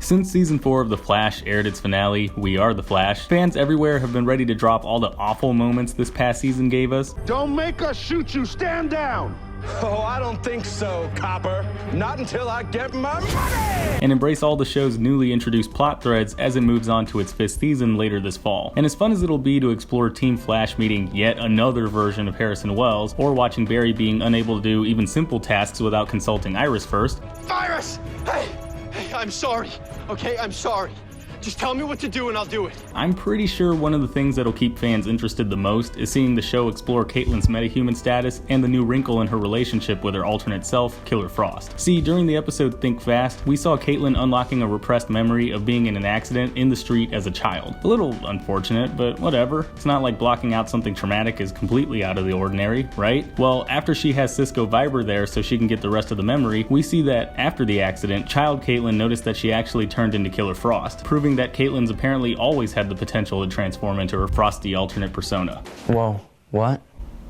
Since season 4 of The Flash aired its finale, We Are the Flash, fans everywhere have been ready to drop all the awful moments this past season gave us. Don't make us shoot you, stand down! Oh, I don't think so, copper. Not until I get my money! And embrace all the show's newly introduced plot threads as it moves on to its 5th season later this fall. And as fun as it'll be to explore Team Flash meeting yet another version of Harrison Wells, or watching Barry being unable to do even simple tasks without consulting Iris first. Virus! Hey, I'm sorry. Okay, I'm sorry. Just tell me what to do and I'll do it. I'm pretty sure one of the things that'll keep fans interested the most is seeing the show explore Caitlyn's metahuman status and the new wrinkle in her relationship with her alternate self, Killer Frost. See, during the episode Think Fast, we saw Caitlyn unlocking a repressed memory of being in an accident in the street as a child. A little unfortunate, but whatever. It's not like blocking out something traumatic is completely out of the ordinary, right? Well, after she has Cisco Viber there so she can get the rest of the memory, we see that after the accident, child Caitlyn noticed that she actually turned into Killer Frost, proving that Caitlyn's apparently always had the potential to transform into her frosty alternate persona. Whoa, what?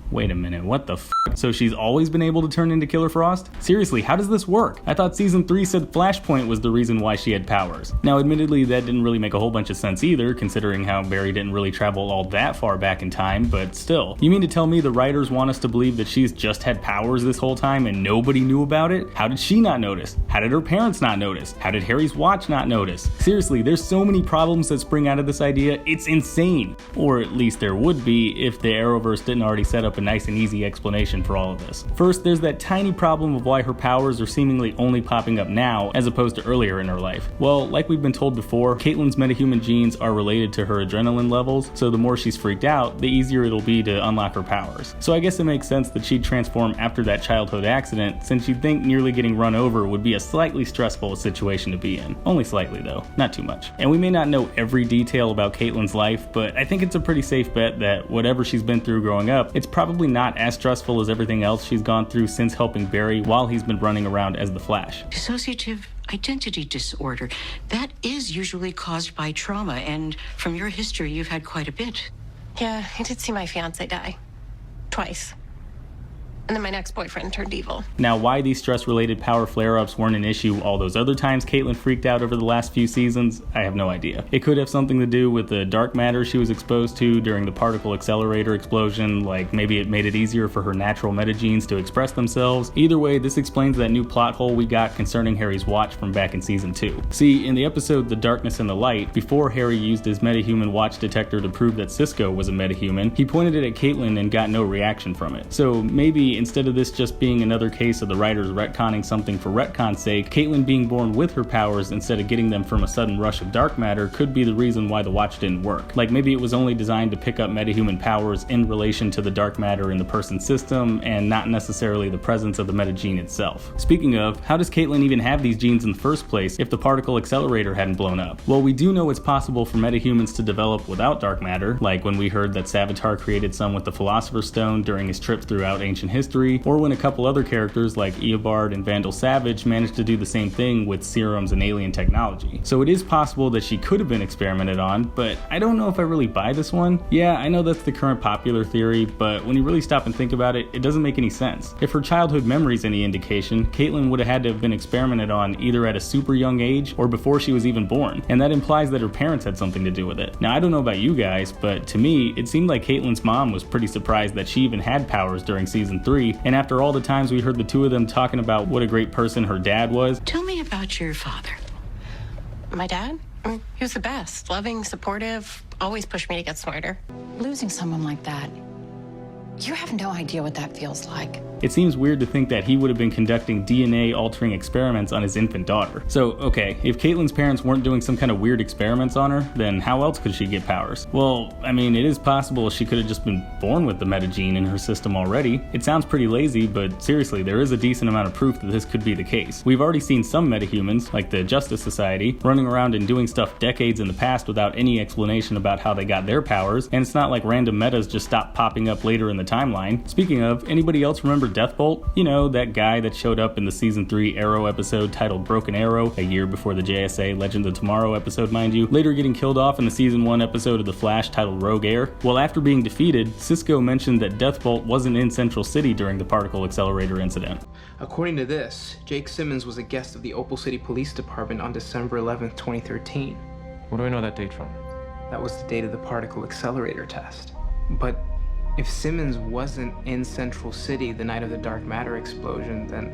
Wait a minute, what the f***? So she's always been able to turn into Killer Frost? Seriously, how does this work? I thought season 3 said Flashpoint was the reason why she had powers. Now admittedly that didn't really make a whole bunch of sense either, considering how Barry didn't really travel all that far back in time, but still. You mean to tell me the writers want us to believe that she's just had powers this whole time and nobody knew about it? How did she not notice? How did her parents not notice? How did Harry's watch not notice? Seriously, there's so many problems that spring out of this idea, it's insane. Or at least there would be if the Arrowverse didn't already set up a nice and easy explanation for all of this. First, there's that tiny problem of why her powers are seemingly only popping up now as opposed to earlier in her life. Well, like we've been told before, Caitlyn's metahuman genes are related to her adrenaline levels, so the more she's freaked out, the easier it'll be to unlock her powers. So I guess it makes sense that she'd transform after that childhood accident, since you'd think nearly getting run over would be a slightly stressful situation to be in. Only slightly though, not too much. And we may not know every detail about Caitlyn's life, but I think it's a pretty safe bet that whatever she's been through growing up, it's probably not as stressful as everything else she's gone through since helping Barry while he's been running around as the Flash. Dissociative identity disorder. That is usually caused by trauma, and from your history, you've had quite a bit. Yeah, I did see my fiance die. Twice. And then my next boyfriend turned evil. Now, why these stress-related power flare-ups weren't an issue all those other times Caitlyn freaked out over the last few seasons, I have no idea. It could have something to do with the dark matter she was exposed to during the particle accelerator explosion, like maybe it made it easier for her natural metagenes to express themselves. Either way, this explains that new plot hole we got concerning Harry's watch from back in season 2. See, in the episode The Darkness and the Light, before Harry used his metahuman watch detector to prove that Cisco was a metahuman, he pointed it at Caitlyn and got no reaction from it. So maybe instead of this just being another case of the writers retconning something for retcon's sake, Caitlyn being born with her powers instead of getting them from a sudden rush of dark matter could be the reason why the watch didn't work. Like maybe it was only designed to pick up metahuman powers in relation to the dark matter in the person's system and not necessarily the presence of the metagene itself. Speaking of, how does Caitlyn even have these genes in the first place if the particle accelerator hadn't blown up? Well, we do know it's possible for metahumans to develop without dark matter, like when we heard that Savitar created some with the Philosopher's Stone during his trips throughout ancient history, or when a couple other characters like Eobard and Vandal Savage managed to do the same thing with serums and alien technology. So it is possible that she could have been experimented on, but I don't know if I really buy this one. Yeah, I know that's the current popular theory, but when you really stop and think about it, it doesn't make any sense. If her childhood memory's any indication, Caitlyn would have had to have been experimented on either at a super young age or before she was even born, and that implies that her parents had something to do with it. Now I don't know about you guys, but to me, it seemed like Caitlyn's mom was pretty surprised that she even had powers during season 3, and after all the times we heard the two of them talking about what a great person her dad was. Tell me about your father. My dad? He was the best. Loving, supportive, always pushed me to get smarter. Losing someone like that, you have no idea what that feels like. It seems weird to think that he would have been conducting DNA-altering experiments on his infant daughter. So, okay, if Caitlyn's parents weren't doing some kind of weird experiments on her, then how else could she get powers? Well, I mean, it is possible she could have just been born with the metagene in her system already. It sounds pretty lazy, but seriously, there is a decent amount of proof that this could be the case. We've already seen some metahumans, like the Justice Society, running around and doing stuff decades in the past without any explanation about how they got their powers, and it's not like random metas just stopped popping up later in the timeline. Speaking of, anybody else remember Deathbolt? You know, that guy that showed up in the season 3 Arrow episode titled Broken Arrow, a year before the JSA Legends of Tomorrow episode, mind you, later getting killed off in the season 1 episode of The Flash titled Rogue Air? Well, after being defeated, Cisco mentioned that Deathbolt wasn't in Central City during the particle accelerator incident. According to this, Jake Simmons was a guest of the Opal City Police Department on December 11th, 2013. Where do I know that date from? That was the date of the particle accelerator test. But if Simmons wasn't in Central City the night of the dark matter explosion, then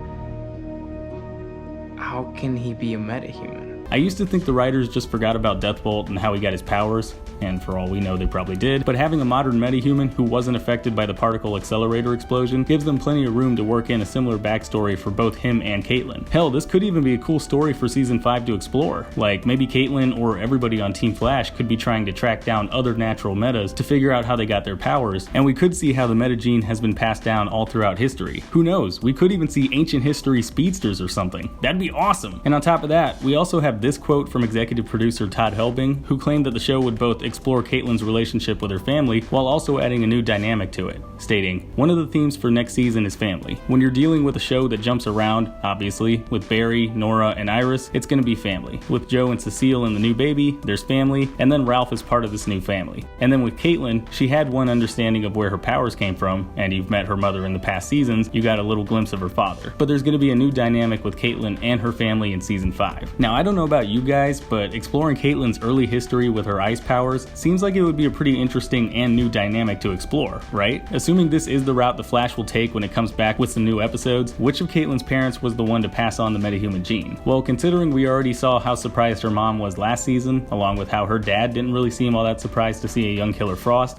how can he be a metahuman? I used to think the writers just forgot about Deathbolt and how he got his powers, and for all we know they probably did, but having a modern metahuman who wasn't affected by the particle accelerator explosion gives them plenty of room to work in a similar backstory for both him and Caitlin. Hell, this could even be a cool story for season 5 to explore. Like, maybe Caitlin or everybody on Team Flash could be trying to track down other natural metas to figure out how they got their powers, and we could see how the meta gene has been passed down all throughout history. Who knows, we could even see ancient history speedsters or something. That'd be awesome! And on top of that, we also have this quote from executive producer Todd Helbing, who claimed that the show would both explore Caitlin's relationship with her family while also adding a new dynamic to it, stating, "One of the themes for next season is family. When you're dealing with a show that jumps around, obviously, with Barry, Nora, and Iris, it's gonna be family. With Joe and Cecile and the new baby, there's family, and then Ralph is part of this new family. And then with Caitlin, she had one understanding of where her powers came from, and you've met her mother in the past seasons, you got a little glimpse of her father. But there's gonna be a new dynamic with Caitlin and her family in season 5. Now, I don't know about you guys, but exploring Caitlin's early history with her ice powers seems like it would be a pretty interesting and new dynamic to explore, right? Assuming this is the route the Flash will take when it comes back with some new episodes, which of Caitlin's parents was the one to pass on the metahuman gene? Well, considering we already saw how surprised her mom was last season, along with how her dad didn't really seem all that surprised to see a young Killer Frost,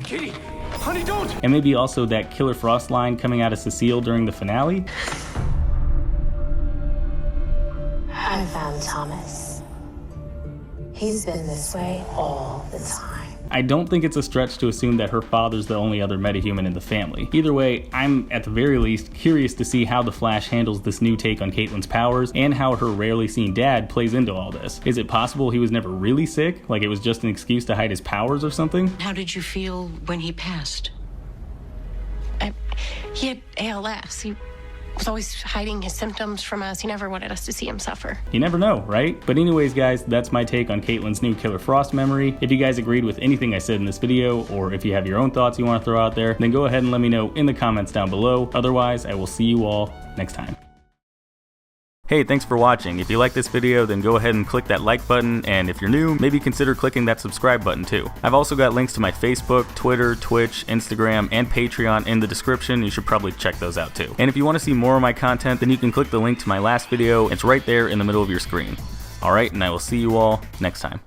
Kitty, honey, don't! and maybe also that Killer Frost line coming out of Cecile during the finale, I found Thomas. He's been this way all the time. I don't think it's a stretch to assume that her father's the only other metahuman in the family. Either way, I'm at the very least curious to see how the Flash handles this new take on Caitlin's powers and how her rarely seen dad plays into all this. Is it possible he was never really sick? Like it was just an excuse to hide his powers or something? How did you feel when he passed? He had ALS. He was always hiding his symptoms from us. He never wanted us to see him suffer. You never know, right? But anyways, guys, that's my take on Caitlin's new Killer Frost memory. If you guys agreed with anything I said in this video, or if you have your own thoughts you want to throw out there, then go ahead and let me know in the comments down below. Otherwise, I will see you all next time. Hey, thanks for watching. If you like this video, then go ahead and click that like button, and if you're new, maybe consider clicking that subscribe button too. I've also got links to my Facebook, Twitter, Twitch, Instagram, and Patreon in the description. You should probably check those out too. And if you want to see more of my content, then you can click the link to my last video. It's right there in the middle of your screen. Alright, and I will see you all next time.